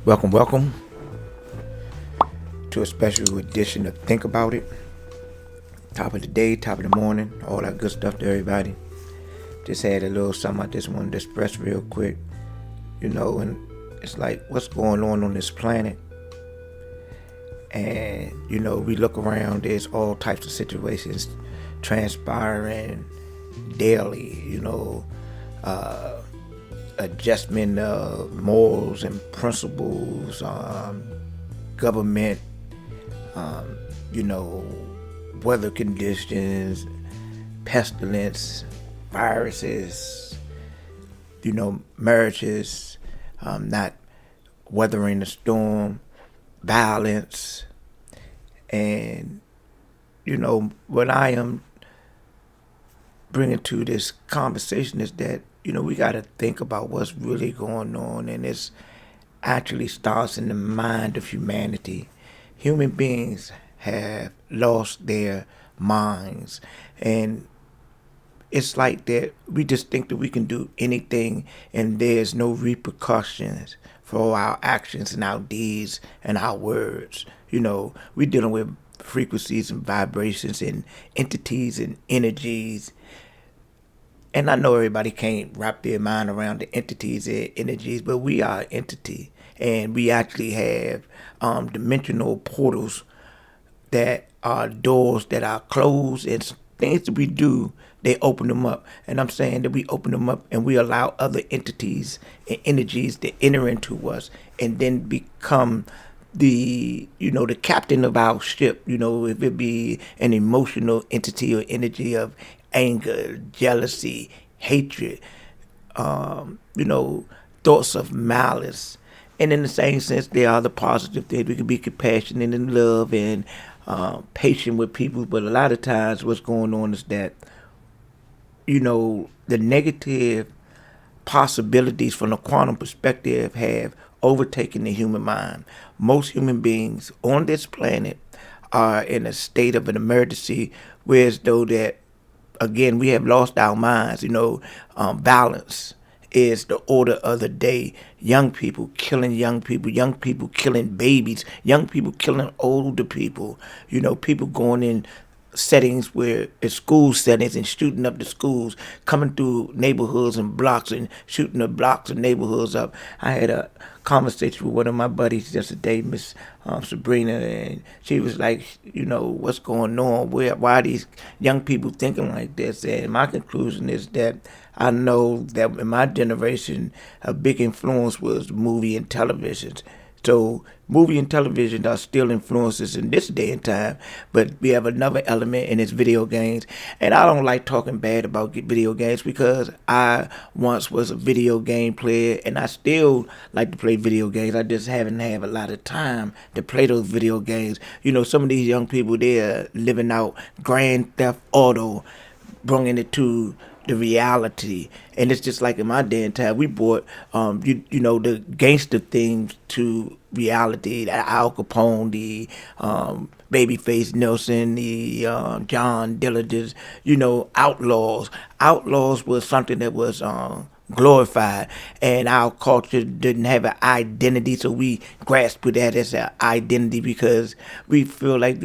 Welcome to a special edition of Think About It. Top of the day, top of the morning, all that good stuff to everybody. Just had a little something I just wanted to express real quick. And it's like what's going on this planet. And, we look around, there's all types of situations transpiring daily, adjustment of morals and principles, government, you know, weather conditions, pestilence, viruses, marriages, not weathering the storm, violence, and, what I am bringing to this conversation is that, we got to think about what's really going on, and it's actually starts in the mind of humanity. Human beings have lost their minds, and it's like that we just think that we can do anything and there's no repercussions for our actions and our deeds and our words. We're dealing with frequencies and vibrations and entities and energies. And I know everybody can't wrap their mind around the entities and energies, but we are an entity, and we actually have dimensional portals that are doors that are closed, and things that we do, they open them up. And I'm saying that we open them up and we allow other entities and energies to enter into us and then become the captain of our ship. If it be an emotional entity or energy of anger, jealousy, hatred, thoughts of malice. And in the same sense, there are the positive things. We can be compassionate and love and patient with people. But a lot of times what's going on is that, the negative possibilities from a quantum perspective have overtaken the human mind. Most human beings on this planet are in a state of an emergency, whereas though that, again, we have lost our minds. Violence is the order of the day. Young people killing babies, young people killing older people, people going in settings where it's school settings and shooting up the schools, coming through neighborhoods and blocks and shooting the blocks and neighborhoods up. I had a conversation with one of my buddies yesterday, Miss Sabrina, and she was like, what's going on? Why are these young people thinking like this? And my conclusion is that I know that in my generation, a big influence was movie and television. So movie and television are still influences in this day and time, but we have another element, and it's video games. And I don't like talking bad about video games because I once was a video game player, and I still like to play video games. I just haven't had a lot of time to play those video games. Some of these young people, they're living out Grand Theft Auto, bringing it to the reality. And it's just like in my day and time, we brought the gangster things to reality. The Al Capone, the Babyface Nelson, the John Dillinger, outlaws was something that was glorified, and our culture didn't have an identity, so we grasp with that as an identity because we feel like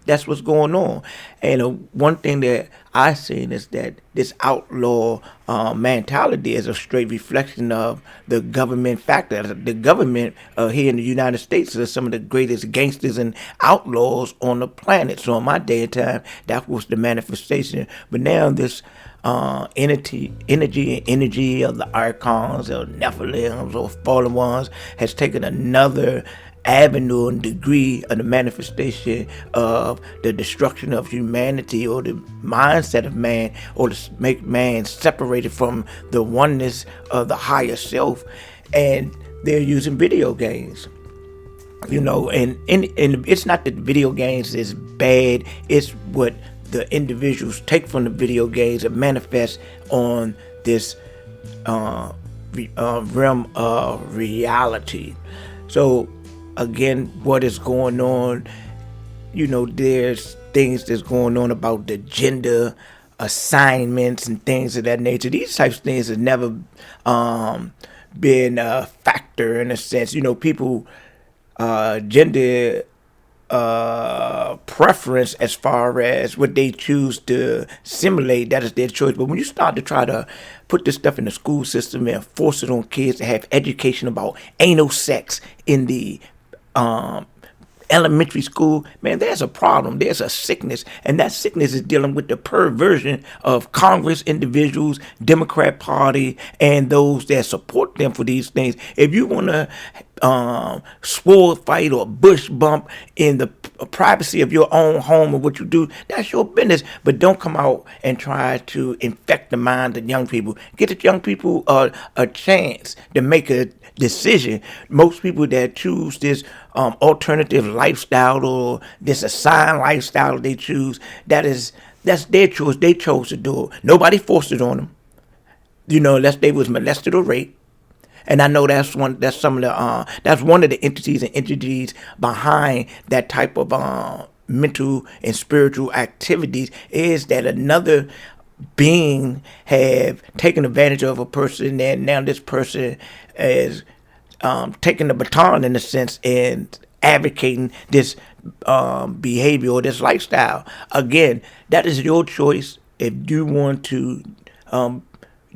that's what's going on. And one thing that I seen is that this outlaw mentality is a straight reflection of the government factor. The government here in the United States are some of the greatest gangsters and outlaws on the planet. So in my day and time, that was the manifestation. But now this energy of the archons or Nephilims or fallen ones has taken another avenue and degree of the manifestation of the destruction of humanity, or the mindset of man, or to make man separated from the oneness of the higher self. And they're using video games. And it's not that video games is bad, it's what the individuals take from the video games and manifest on this realm of reality. So again, what is going on, there's things that's going on about the gender assignments and things of that nature. These types of things have never been a factor in a sense. People gender preference as far as what they choose to simulate, that is their choice. But when you start to try to put this stuff in the school system and force it on kids to have education about anal sex in the elementary school, man, there's a problem. There's a sickness, and that sickness is dealing with the perversion of Congress individuals, Democrat Party, and those that support them for these things. If you want to sword fight or bush bump in the privacy of your own home or what you do, that's your business. But don't come out and try to infect the mind of young people. Get the young people a chance to make a decision. Most people that choose this alternative lifestyle or this assigned lifestyle they choose, that's their choice. They chose to do it. Nobody forced it on them. Unless they was molested or raped. And I know that's one of the entities behind that type of mental and spiritual activities, is that another being have taken advantage of a person, and now this person is taking the baton in a sense and advocating this behavior or this lifestyle. Again, that is your choice if you want to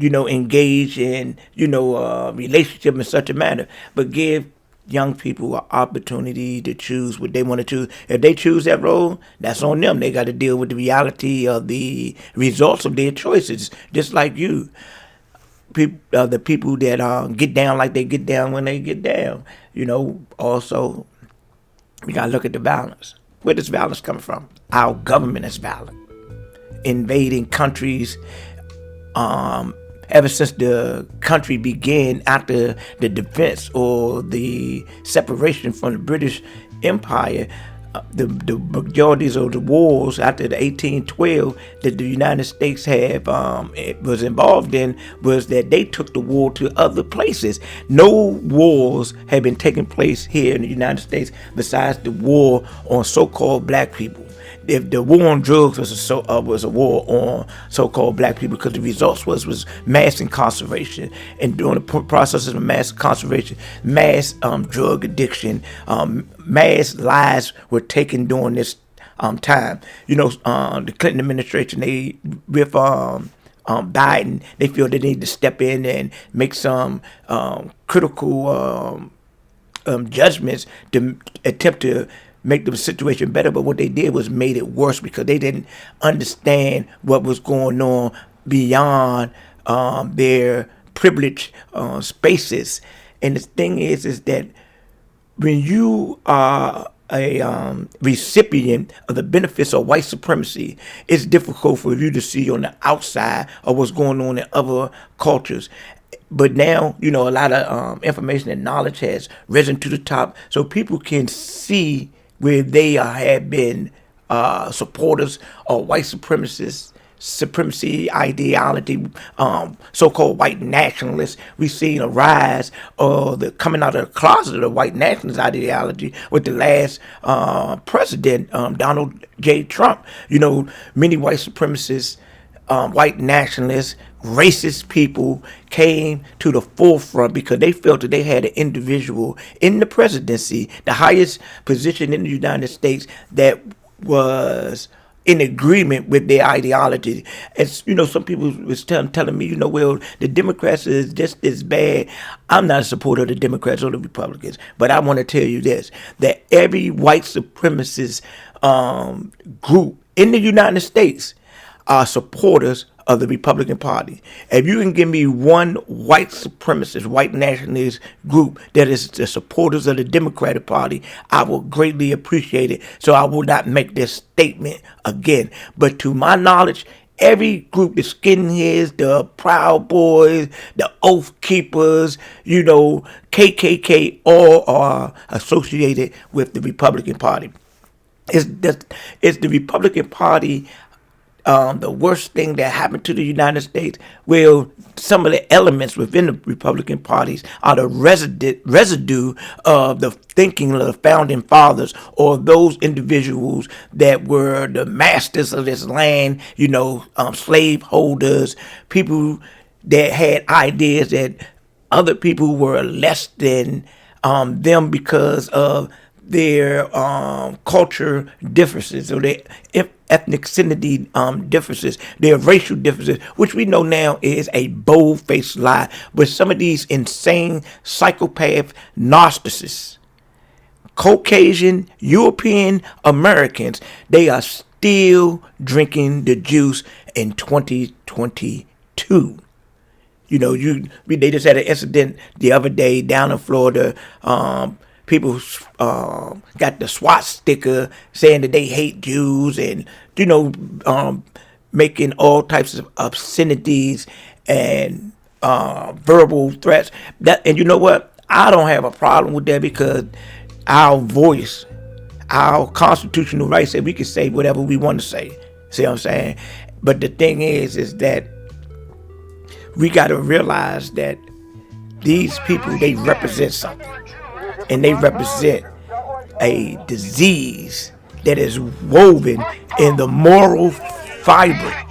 engage in, relationship in such a manner. But give young people an opportunity to choose what they want to choose. If they choose that role, that's on them. They got to deal with the reality of the results of their choices, just like you. The people that get down like they get down when they get down. Also, we got to look at the violence. Where does violence come from? Our government is violent. Invading countries, ever since the country began after the defense or the separation from the British Empire, the majorities of the wars after the 1812 that the United States was involved in was that they took the war to other places. No wars had been taking place here in the United States besides the war on so-called black people. If the war on drugs was a war on so-called black people, because the results was mass incarceration, and during the process of mass incarceration, mass drug addiction, mass lives were taken during this time. The Clinton administration, with Biden, they feel they need to step in and make some critical judgments to attempt to make the situation better. But what they did was made it worse, because they didn't understand what was going on beyond their privileged spaces. And the thing is that when you are a recipient of the benefits of white supremacy, it's difficult for you to see on the outside of what's going on in other cultures. But now, a lot of information and knowledge has risen to the top, so people can see where they have been supporters of white supremacy ideology, so-called white nationalists. We've seen a rise of the coming out of the closet of white nationalist ideology with the last president, Donald J. Trump. Many white supremacists, white nationalists, racist people came to the forefront because they felt that they had an individual in the presidency, the highest position in the United States, that was in agreement with their ideology. As some people was telling me, well, the Democrats is just as bad. I'm not a supporter of the Democrats or the Republicans, but I want to tell you this, that every white supremacist group in the United States are supporters of the Republican Party. If you can give me one white supremacist, white nationalist group that is the supporters of the Democratic Party, I will greatly appreciate it. So I will not make this statement again. But to my knowledge, every group, the skinheads, the Proud Boys, the Oath Keepers, KKK, all are associated with the Republican Party. It's the Republican Party the worst thing that happened to the United States? Well, some of the elements within the Republican parties are the residue of the thinking of the founding fathers, or those individuals that were the masters of this land, slave holders, people that had ideas that other people were less than them because of their culture differences or their ethnicity differences, their racial differences, which we know now is a bold-faced lie. But some of these insane psychopath narcissists, Caucasian, European Americans, they are still drinking the juice in 2022. They just had an incident the other day down in Florida. People got the SWAT sticker saying that they hate Jews and, making all types of obscenities and verbal threats. And you know what? I don't have a problem with that because our voice, our constitutional rights say we can say whatever we want to say. See what I'm saying? But the thing is that we got to realize that these people, they represent something. And they represent a disease that is woven in the moral fiber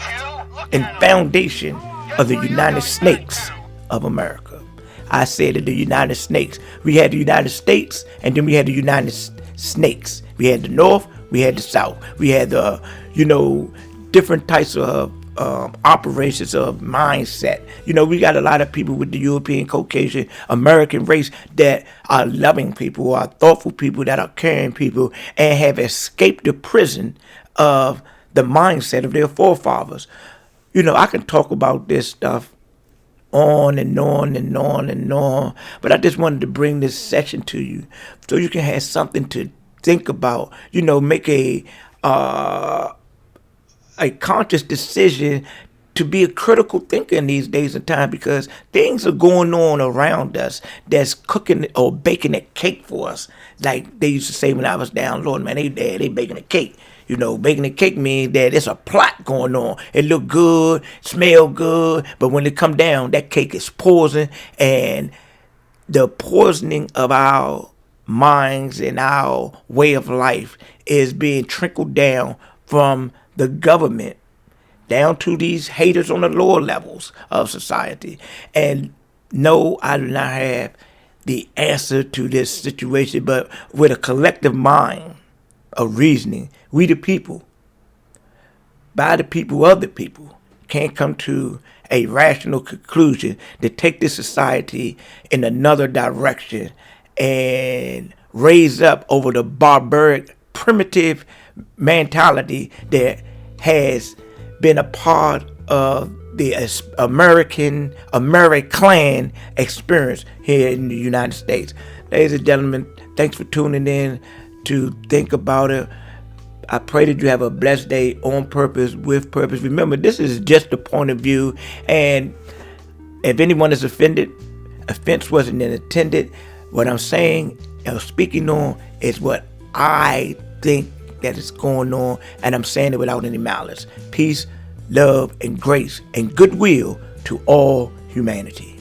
and foundation of the United States of America. I said that the United States. We had the United States, and then we had the United Snakes. We had the North, we had the South. We had the, different types of operations of mindset. We got a lot of people with the European, Caucasian, American race that are loving people, are thoughtful people, that are caring people, and have escaped the prison of the mindset of their forefathers. I can talk about this stuff on and on and on and on, but I just wanted to bring this session to you so you can have something to think about. Make a conscious decision to be a critical thinker in these days and time, because things are going on around us that's cooking or baking a cake for us. Like they used to say when I was down, Lord, man, they baking a cake. Baking a cake means that there's a plot going on. It look good, smell good, but when it come down, that cake is poison, and the poisoning of our minds and our way of life is being trickled down from the government down to these haters on the lower levels of society. And no, I do not have the answer to this situation, but with a collective mind of reasoning, we the people, by the people, of the people, can come to a rational conclusion to take this society in another direction and raise up over the barbaric, primitive mentality that has been a part of the American experience here in the United States. Ladies and gentlemen, thanks for tuning in to think about it. I pray that you have a blessed day on purpose, with purpose. Remember, this is just a point of view, and if anyone is offended, offense wasn't intended. What I'm saying and speaking on is what I think that is going on, and I'm saying it without any malice. Peace, love, and grace, and goodwill to all humanity.